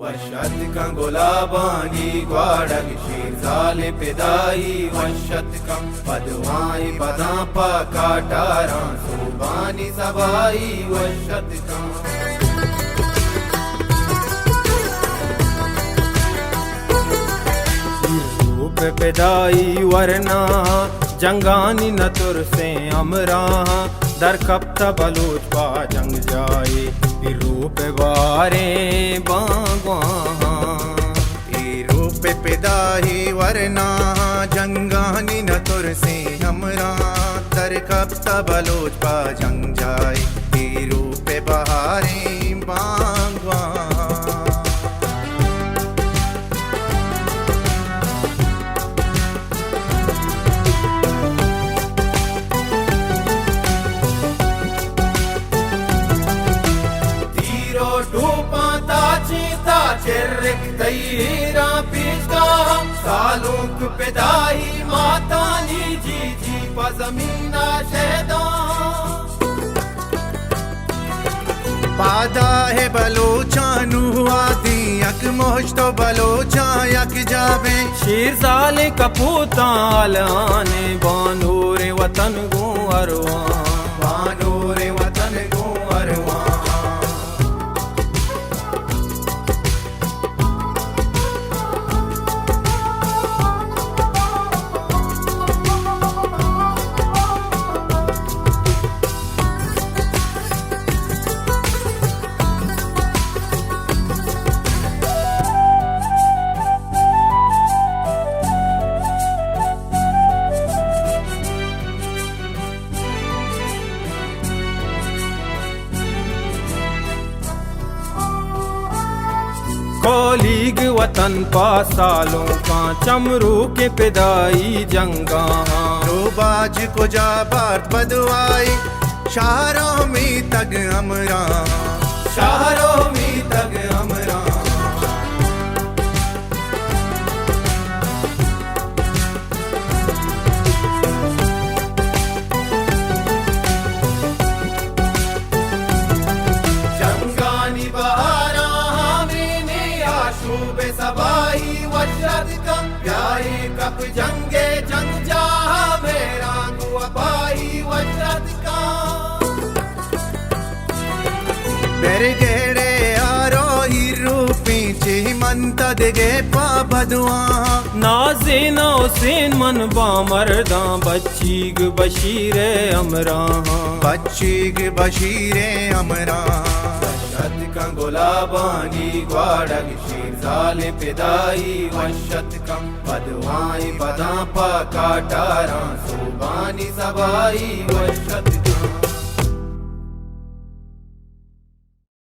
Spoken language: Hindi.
वशतकं गुलाबानी ग्वाडग शीरजाले पिदाई वशतकं पदवाई पदा काटारा सुबानी सबाई वशतकं रूप पिदाई वरना जंगानी न तुरसे अमरा दर कब बलूच पा जंग जाए रूप बारे बागवा रूप पिदाही वरना जंगानी न तुरसे हमरा दर कब बलूच पा जंग जाए रूप बहारे बागवा चिर्रिक तैरा पिछका सालूक पिदाई मातानी जी जी पजमीना शहदा पादा है बलोचानु आदि यक मोश तो बलोचा यक जावे शीरजाले कपूताल आने बानूरे वतन गो अरवा बानूरे वतन गो अरवा कोलीग वतन पा सालों का चमरू के पिदाई जंगा रोबाज को जा बात बदवाई शहरों में तग हमरा शहरों में तग हमरा जंगानी बहारा शूबे सबाई वशतकं प्याई कप जंगे जंग जा मेरा गुआबाई वशतकं बेरगेड़े आरो रूपी ची मंता देगे पा बदवा नाज़ेना हुसैन मन बा मर्दा बच्चीग बशीरे अमरा बच्चीग बशीरे अमरा वशतकं गुलाबानी ग्वाडग शीरजाले पिदाई वशतकं पदवाई पदा काटारा सुबानी सबाई वशतकं